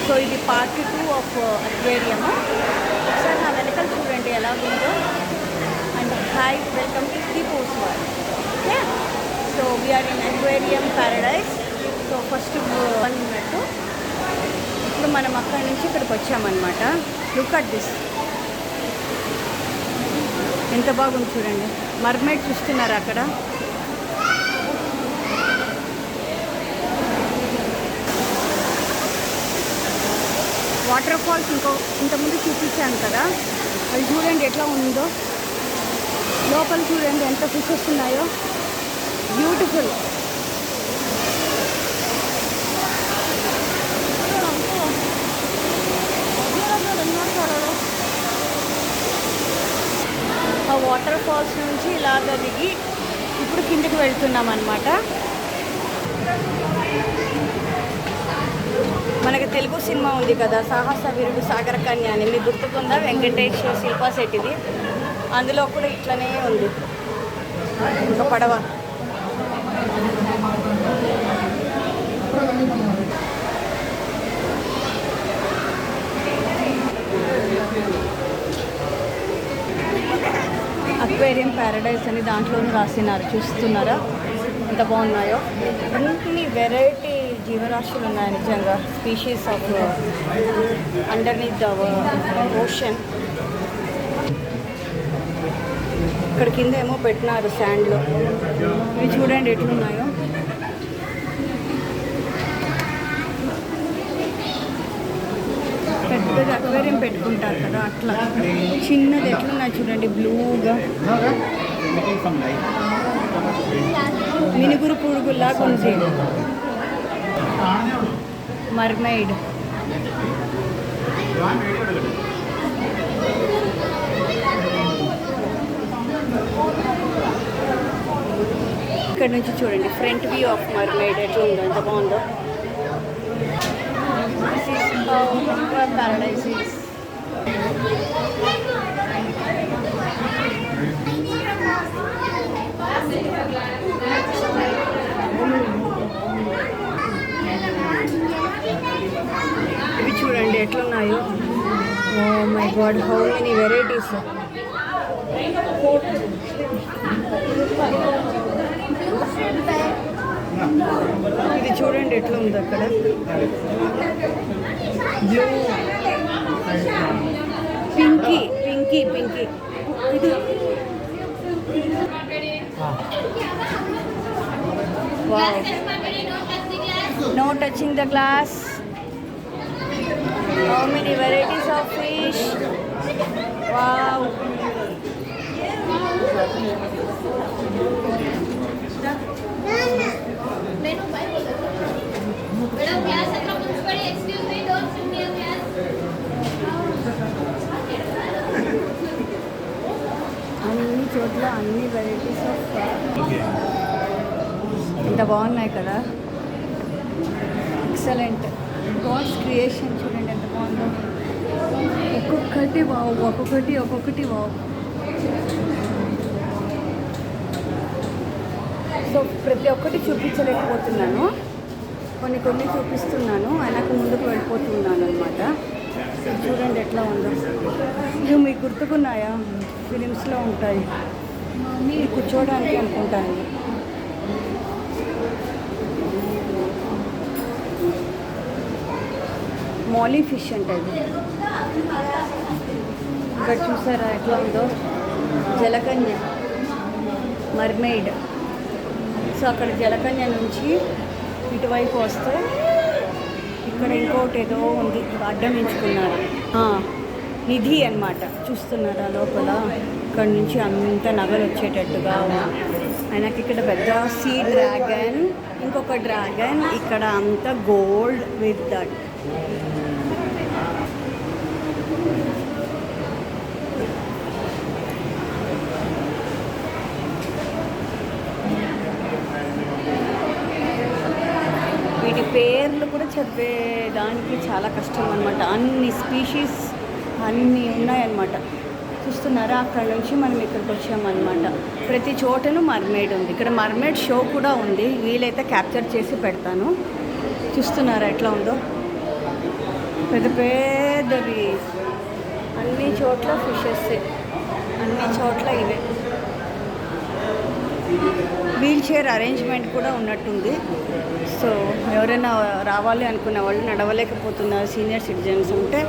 So ఇది part 2 of aquarium. ఒకసారి నా వెనకాల చూడండి ఎలాగుందో. And hi, welcome to the పోస్వార్. Okay, so we are in aquarium paradise. So first అన్నట్టు ఇప్పుడు మనం అక్కడి నుంచి ఇక్కడికి వచ్చామన్నమాట. లుక్ అట్ దిస్, ఎంత బాగుంది చూడండి. మర్మైడ్ చూస్తున్నారు అక్కడ. వాటర్ ఫాల్స్ ఇంతకుముందు చూపించాను కదా, అది చూడండి ఎట్లా ఉందో. లోపల చూడండి ఎంత ఫిషెస్ ఉన్నాయో, బ్యూటిఫుల్. ఆ వాటర్ ఫాల్స్ నుంచి ఇలాగ దిగి ఇప్పుడు కిందకి వెళ్తున్నాం అన్నమాట. మనకి తెలుగు సినిమా ఉంది కదా, సాహస వీరుడు సాగర కన్య అని, మీకు గుర్తుకుందా? వెంకటేష్, శిల్పా శెట్టిది. అందులో కూడా ఇట్లనే ఉంది ఒక పడవ. అక్వేరియం ప్యారడైజ్ అని దాంట్లోనూ రాసినారు, చూస్తున్నారా ఎంత బాగున్నాయో. అన్ని వెరైటీ జీవరాశులు ఉన్నాయి నిజంగా, స్పీషీస్ ఆఫ్ అండర్నీత్ ఓషన్. ఇక్కడ కింద ఏమో పెట్టినారు శాండ్లో. ఇవి చూడండి ఎట్లున్నాయో. పెద్దది అక్వేరియం పెట్టుకుంటారు కదా, అట్లా చిన్నది ఎట్లున్నాయి చూడండి, బ్లూగా మినుగురు పురుగులాగా ఉంది. మర్మైడ్. ఇక్కడ నుంచి చూడండి ఫ్రంట్ వ్యూ ఆఫ్ మర్మైడ్ ఎట్లా ఉందో, ఎంత బాగుందో. Paradise is. ఇవి చూడండి ఎట్లున్నాయో. Oh my God, how many varieties. ఇది చూడండి ఎట్లా ఉంది అక్కడ, బ్లూ, పింకీ పింకీ పింకీ. ఇది wow, no touching the glass. How many varieties of fish. Wow, అన్ని చోట్ల అన్ని వెరైటీస్ ఆఫ్. ఎంత బాగున్నాయి కదా, ఎక్సలెంట్. గాడ్స్ క్రియేషన్ చూడండి ఎంత బాగుందో. ఒక్కొక్కటి వావ్, ఒక్కొక్కటి వావ్. సో ప్రతి ఒక్కటి చూపించలేకపోతున్నాను, కొన్ని చూపిస్తున్నాను, ఆయనకు ముందుకు వెళ్ళిపోతున్నాను అనమాట. చూడండి ఎట్లా ఉందో. ఇవి మీకు గుర్తుకున్నాయా? ఫిలిమ్స్లో ఉంటాయి, మీరు కూర్చోడానికి అనుకుంటాను. మాలీ ఫిష్ అంటే ఇది. ఇక్కడ చూసారా ఎట్లా ఉందో, జలకన్య, మర్మైడ్. సో అక్కడ జలకన్య నుంచి ఇటువైపు వస్తే ఇక్కడ ఇంకోటి ఏదో ఉంది, అడ్డం ఎంచుకున్నారు. నిధి అన్నమాట, చూస్తున్నారా లోపల. ఇక్కడ నుంచి అంత నగలు వచ్చేటట్టుగా. ఆయనకి ఇక్కడ పెద్ద సీ డ్రాగన్, ఇంకొక డ్రాగన్, ఇక్కడ అంతా గోల్డ్ విత్ దట్. వీటి పేర్లు కూడా చదివేదానికి చాలా కష్టం అనమాట. అన్ని స్పీషీస్ అన్నీ ఉన్నాయన్నమాట. చూస్తున్నారా, అక్కడ నుంచి మనం ఇక్కడికి వచ్చామన్నమాట. ప్రతి చోటను మర్మైడ్ ఉంది. ఇక్కడ మర్మైడ్ షో కూడా ఉంది, వీలైతే క్యాప్చర్ చేసి పెడతాను. చూస్తున్నారా ఎట్లా ఉందో. పెద్ద పెద్దవి, అన్ని చోట్ల ఫిషెస్, అన్ని చోట్ల ఇవే. వీల్ చైర్ అరేంజ్మెంట్ కూడా ఉన్నట్టుంది. సో ఎవరైనా రావాలి అనుకున్న వాళ్ళు, నడవలేకపోతున్న సీనియర్ సిటిజన్స్ ఉంటే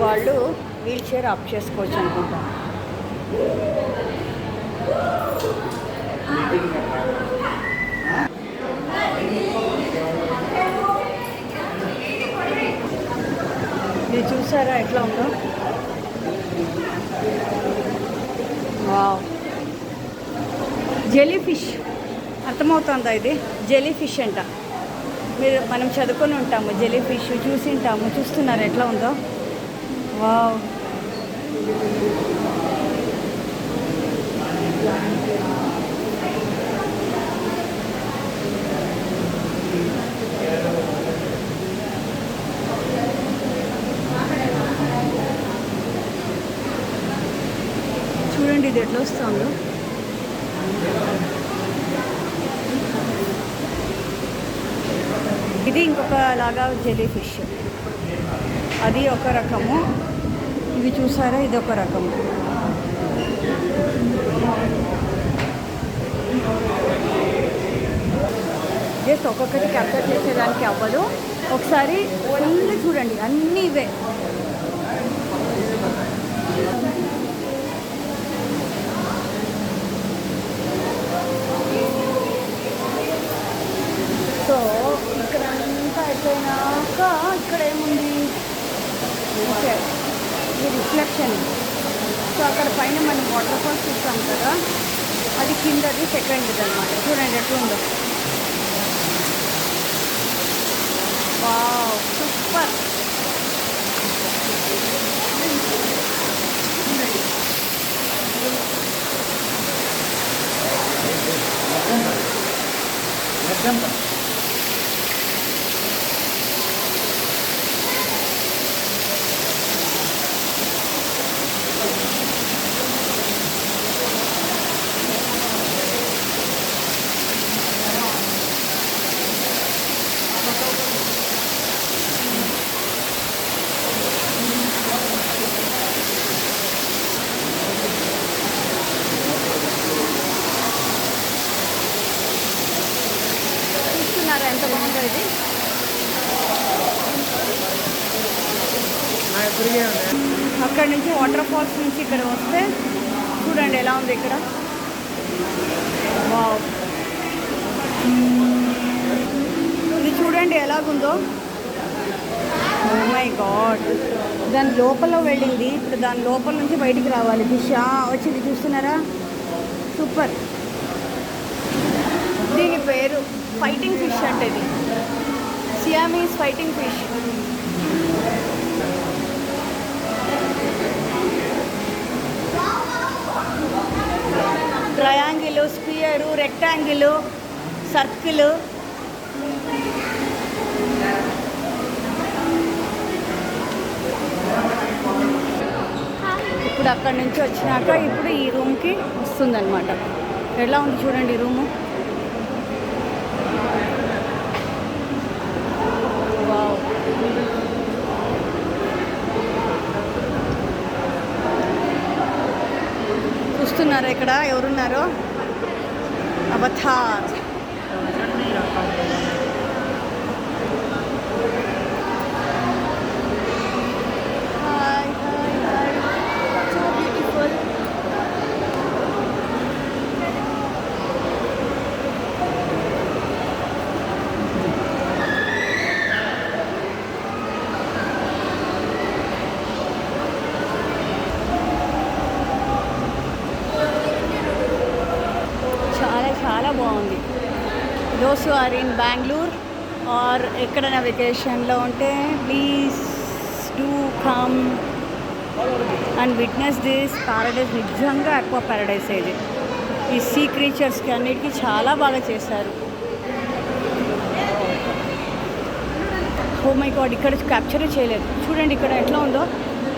వాళ్ళు వీల్ చైర్ ఆప్ చేసుకోవచ్చు అనుకుంటా. ఇది చూసారా ఎట్లా ఉందో? Wow, jelly fish. అర్థమవుతుందా? ఇది జెల్లీ ఫిష్ అంట. మనం చదువుకొని ఉంటాము, జెల్లీ ఫిష్ చూసి ఉంటాము. చూస్తున్నారు ఎట్లా ఉందో? వావ్, చూడండి ఇది ఎట్లా వస్తుందో. ఇది ఇంకొక లాగా జెల్లీ ఫిష్, అది ఒక రకము. ఇవి చూసారా, ఇది ఒక రకము. జస్ట్ ఒక్కొక్కటి క్యాప్చర్ చేసేదానికి అవ్వదు. ఒకసారి ఫుల్ చూడండి, అన్నీ ఇవే. సో ఇక్కడ అంతా అయిపోయినాక ఇక్కడ ఏముంది? ఓకే, ఇది రిఫ్లెక్షన్. సో అక్కడ పైన మనం వాటర్ ఫాల్స్ చూస్తాం కదా, అది కిందది సెకండ్ది అనమాట. చూడండి ఎట్లుందో. Wow, super. చూస్తున్నారా ఎంత బాగుందో ఇది? అక్కడ నుంచి వాటర్ ఫాల్స్ నుంచి ఇక్కడ వస్తే చూడండి ఎలా ఉంది ఇక్కడ. వావ్, ఇది చూడండి ఎలాగుందో. ఓ మై గాడ్, దాని లోపల వెళ్ళింది, ఇప్పుడు దాని లోపల నుంచి బయటికి రావాలి. ఫిష్ వచ్చింది, చూస్తున్నారా? సూపర్. దీని పేరు ఫైటింగ్ ఫిష్ అంటే, ఇది Siamese fighting fish. Triangle, sphere, rectangle, circle. ఇప్పుడు అక్కడి నుంచి వచ్చినాక ఇప్పుడు ఈ రూమ్కి వస్తుందన్నమాట. ఎలా ఉంది చూడండి రూము. వావ్, చూస్తున్నారా ఇక్కడ ఎవరున్నారో? Avatar. Hi hi hi, so beautiful. చాలా బాగుంది. Those are in Bengaluru or ఎక్కడైనా వెకేషన్లో ఉంటే please do come and witness this paradise. నిజంగా అక్వా ప్యారడైజ్ ఇది. ఈ సీ క్రీచర్స్కి అన్నిటికీ చాలా బాగా చేశారు. ఓ మై గాడ్, ఇక్కడ క్యాప్చరే చేయలేదు. చూడండి ఇక్కడ ఎట్లా ఉందో.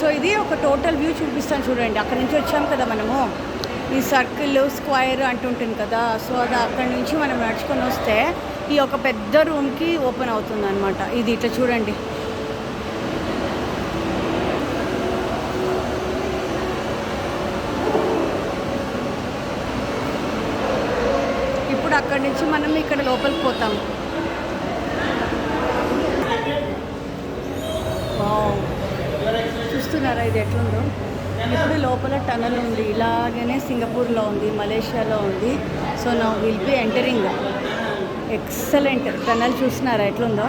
సో ఇది ఒక టోటల్ వ్యూ చూపిస్తాను చూడండి. అక్కడ నుంచి వచ్చాం కదా మనము, ఈ సర్కిల్ స్క్వైర్ అంటుంటుంది కదా. సో అది అక్కడి నుంచి మనం నడుచుకొని వస్తే ఈ ఒక పెద్ద రూమ్కి ఓపెన్ అవుతుంది అనమాట. ఇది ఇట్లా చూడండి, అక్కడి నుంచి మనం ఇక్కడ లోపలికి పోతాం. వావ్, చూస్తున్నారా ఇది ఎట్లుందో? ఇప్పుడు లోపల టనల్ ఉంది, ఇలాగనే సింగపూర్లో ఉంది, మలేషియాలో ఉంది. So now will be entering. Excellent tunnel, చూస్తున్నారా ఎట్లుందో?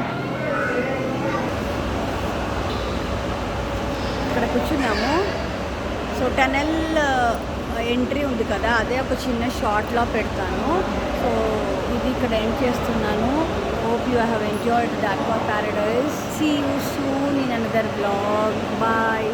ఇక్కడ కూర్చున్నాము. సో టనల్ ఎంట్రీ ఉంది కదా, అదే ఒక చిన్న షార్ట్లో పెడతాను. సో ఇది ఇక్కడ ఎండ్ చేస్తున్నాను. Hope you have enjoyed the Aqua Paradise. See you soon in another vlog. Bye.